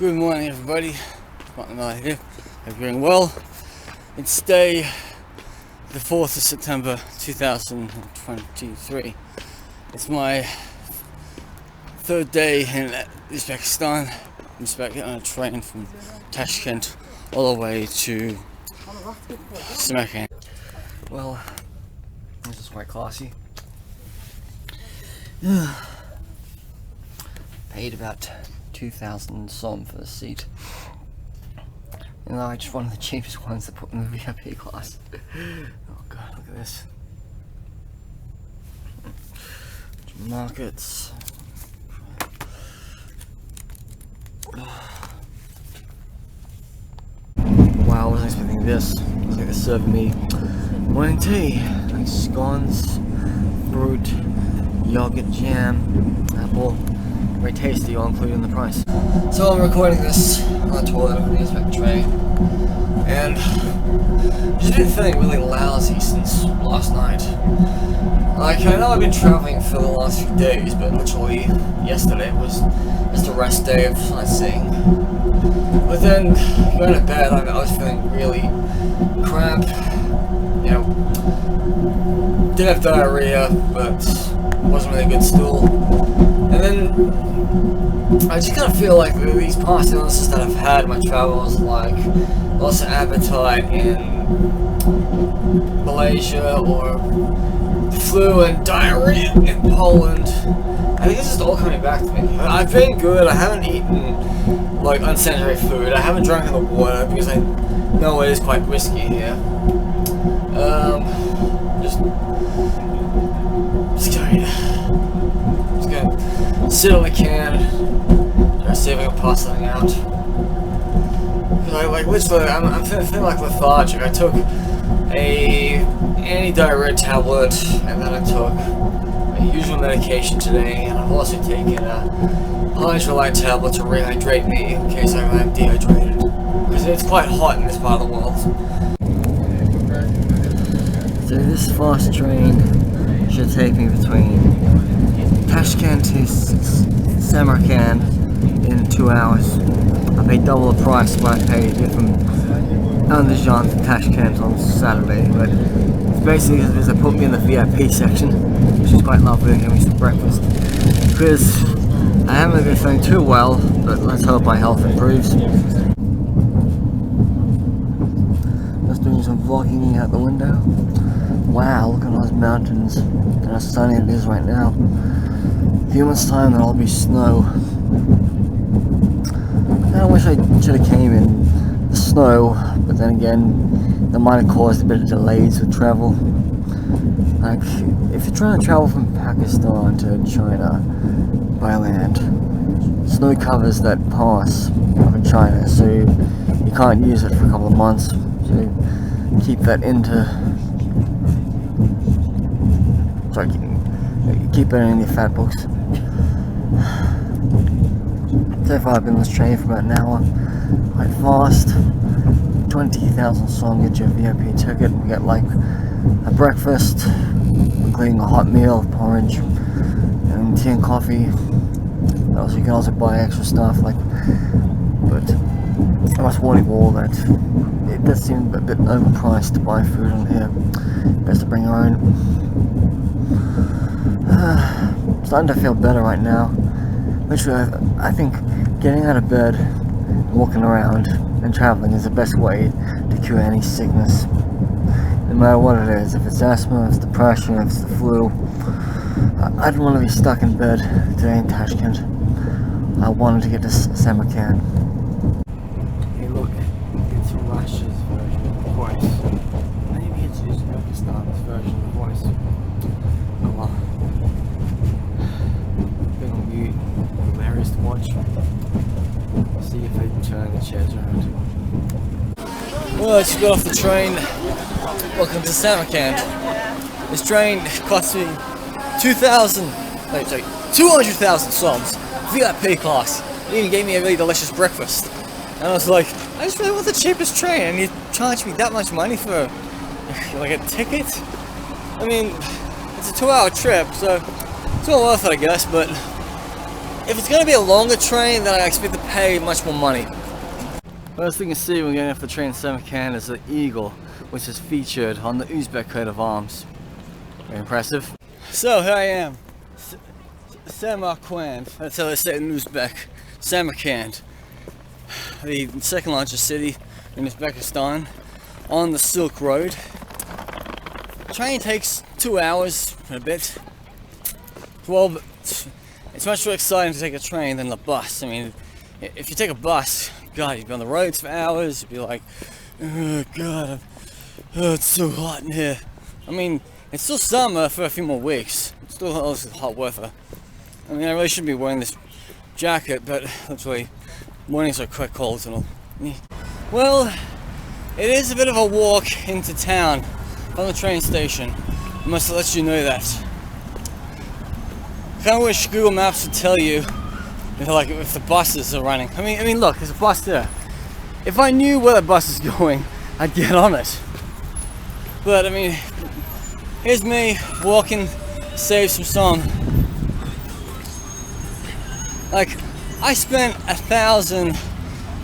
Good morning, everybody. Metalhead here. Hope you're doing well. It's day the 4th of September 2023. It's my third day in Uzbekistan. I'm just about getting on a train from Tashkent all the way to Samarkand. Well, this is quite classy. Paid about 2,000 som for the seat. You know, I just wanted the cheapest ones to put in the VIP class. Oh god, look at this. Markets. Wow, I wasn't expecting this. It's like they're serving me morning tea. Like scones, fruit, yogurt, jam, apple. Very tasty, all included in the price. So I'm recording this on the toilet on the Uzbek train, and I've just been feeling really lousy since last night. Like, I know I've been traveling for the last few days, but literally yesterday was just a rest day of sightseeing. But then, going to bed, I was feeling really cramp, you know, did have diarrhea, but wasn't really a good stool. And then I just kind of feel like these past illnesses that I've had in my travels, like loss of appetite in Malaysia, or the flu and diarrhea in Poland, I think this is all coming back to me. I've been good. I haven't eaten like unsanitary food. I haven't drunk in the water because I know it is quite risky here. Just gonna sit on the can, try to see if I can pass something out. Cause I literally, I'm feeling like lethargic. I took a anti-diarrhea tablet, and then I took my usual medication today, and I've also taken a hydrolyte tablet to rehydrate me in case I'm dehydrated. Because it's quite hot in this part of the world. So this fast train should take me between Tashkent to Samarkand in 2 hours. I paid double the price of what I paid from Andijan to Tashkent on Saturday, but it's basically because they put me in the VIP section, which is quite lovely, and gave me some breakfast. Because I haven't been feeling too well, but let's hope my health improves. Just doing some vlogging out the window. Wow, look at those mountains and how sunny it is right now. A few months' time there'll all be snow. I wish I should have came in the snow, but then again, that might have caused a bit of delays with travel. Like, if you're trying to travel from Pakistan to China by land, snow covers that pass up in China, so you can't use it for a couple of months. So keep that keep it in your fat books. So far I've been on this train for about an hour, quite fast. 20,000 som, get your VIP ticket, and get like a breakfast, including a hot meal, porridge, and tea and coffee. Also, you can also buy extra stuff, like, but I must warn you all that it does seem a bit overpriced to buy food on here. Best to bring your own. Starting to feel better right now. Literally, I think getting out of bed, walking around, and traveling is the best way to cure any sickness. No matter what it is, if it's asthma, if it's depression, if it's the flu. I don't want to be stuck in bed today in Tashkent. I wanted to get to Samarkand. Hey look, it's Russia's version of the voice. Maybe it's Uzbekistan's version of the voice. Oh well. Been on mute, hilarious to watch. See if I can turn the chairs around. Well, I just got off the train. Welcome to Samarkand. This train cost me 200,000 soms, VIP class. It even gave me a really delicious breakfast. And I was like, I just really want the cheapest train, and you charge me that much money for like a ticket? I mean, it's a 2-hour trip, so it's all worth it, I guess, but if it's going to be a longer train, then I expect to pay much more money. First thing you see when getting off the train in Samarkand is the eagle, which is featured on the Uzbek coat of arms. Very impressive. So here I am, Samarkand, that's how they say it in Uzbek, Samarkand, the second largest city in Uzbekistan, on the Silk Road. The train takes 2 hours and a bit. Well, it's much more exciting to take a train than the bus. I mean, if you take a bus, God, you'd be on the roads for hours, you'd be like, oh God, it's so hot in here. I mean, it's still summer for a few more weeks. It's still hot weather. I mean, I really shouldn't be wearing this jacket, but literally, mornings are quite cold and all. Well, it is a bit of a walk into town from the train station. I must let you know that. I kind of wish Google Maps would tell you if the buses are running. I mean, look, there's a bus there. If I knew where the bus is going, I'd get on it. But I mean, here's me walking, save some sum. Like, I spent 1,000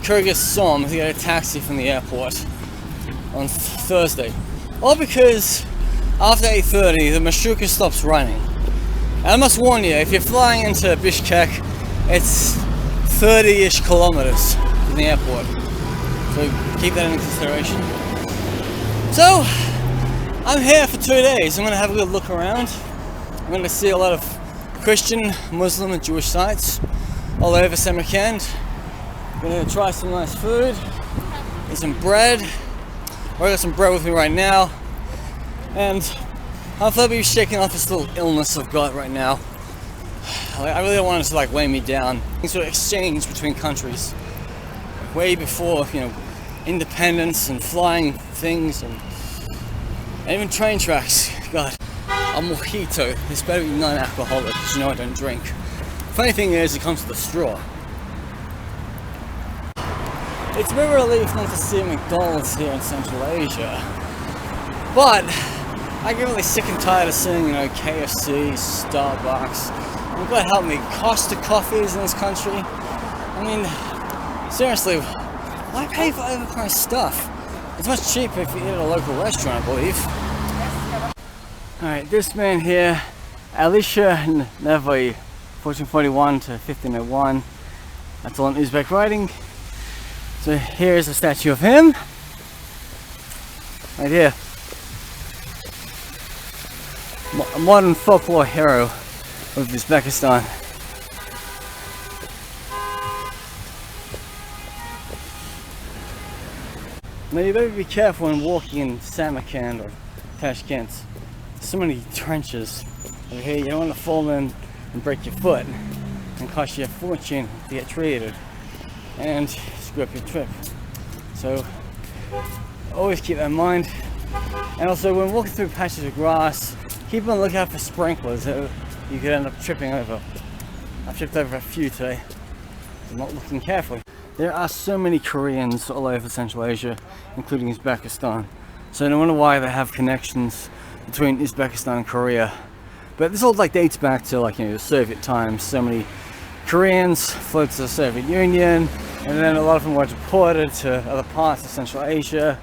Kyrgyz som to get a taxi from the airport on Thursday. All because after 8:30 the marshrutka stops running. And I must warn you, if you're flying into Bishkek, it's 30-ish kilometers from the airport. So keep that into consideration. So, I'm here for 2 days. I'm going to have a good look around. I'm going to see a lot of Christian, Muslim and Jewish sites all over Samarkand. I'm going to try some nice food, eat some bread. I got some bread with me right now. And hopefully I'll be shaking off this little illness I've got right now. I really don't want it to weigh me down. Things sort of exchange between countries. Way before, independence and flying things and even train tracks. God, a mojito. It's better be non-alcoholic because I don't drink. Funny thing is, it comes with a straw. It's a bit of a relief not to see McDonald's here in Central Asia. But I get really sick and tired of seeing, KFC, Starbucks. And God help me, Costa coffees in this country. I mean, seriously, why pay for overpriced stuff? It's much cheaper if you eat at a local restaurant, I believe. Alright, this man here, Alisher Nevoi, 1441 to 1501. That's all in Uzbek writing. So here's a statue of him. Right here. A modern folklore hero of Uzbekistan. Now you better be careful when walking in Samarkand or Tashkent. So many trenches over here. You don't want to fall in and break your foot and cost you a fortune to get treated and screw up your trip. So always keep that in mind. And also when walking through patches of grass, keep on the lookout for sprinklers that you could end up tripping over. I've tripped over a few today. I'm not looking carefully. There are so many Koreans all over Central Asia, including Uzbekistan. So no wonder why they have connections between Uzbekistan and Korea. But this all dates back to the Soviet times. So many Koreans fled to the Soviet Union, and then a lot of them were deported to other parts of Central Asia,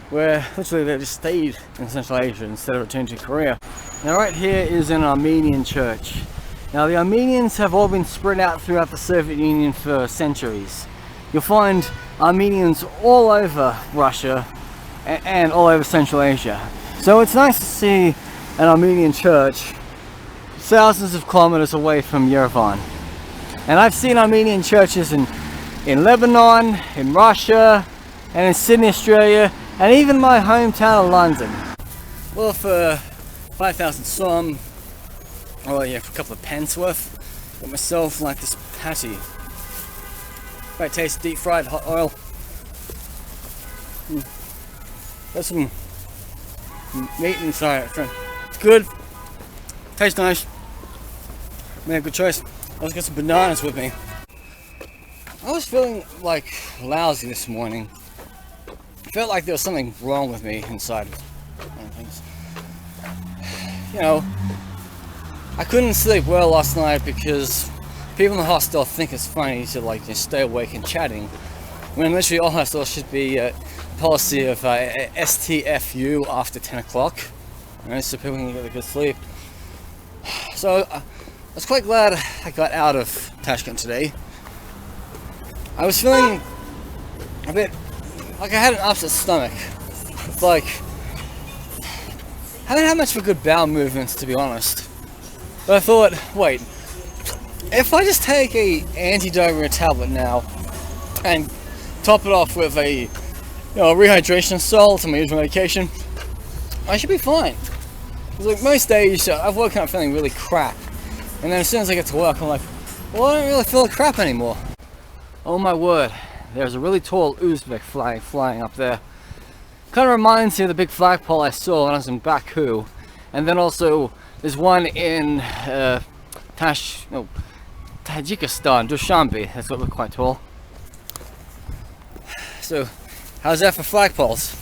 where literally they just stayed in Central Asia instead of returning to Korea. Now right here is an Armenian church. Now the Armenians have all been spread out throughout the Soviet Union for centuries. You'll find Armenians all over Russia and all over Central Asia. So it's nice to see an Armenian church thousands of kilometers away from Yerevan. And I've seen Armenian churches in Lebanon, in Russia, and in Sydney, Australia, and even my hometown of London. Well, for 5,000 som, for a couple of pence worth, got myself this patty. Great taste, deep fried, hot oil. Got some meat inside it. It's good. Tastes nice. Made a good choice. I also got some bananas with me. I was feeling lousy this morning. I felt like there was something wrong with me inside. I couldn't sleep well last night because people in the hostel think it's funny to like just stay awake and chatting, when literally all hostels should be a policy of STFU after 10 o'clock, right, so people can get a good sleep. So I was quite glad I got out of Tashkent today. I was feeling a bit like I had an upset stomach. It's like I haven't had much of a good bowel movements, to be honest. But I thought, wait, if I just take a anti-diarrhea tablet now and top it off with a rehydration salt and my usual medication, I should be fine. Because like most days, I've woken up feeling really crap, and then as soon as I get to work, I'm like, well, I don't really feel like crap anymore. Oh my word, there's a really tall Uzbek flag flying up there. Kind of reminds me of the big flagpole I saw when I was in Baku, and then also there's one in Tajikistan, Dushanbe. That's what looked quite tall. So, how's that for flagpoles?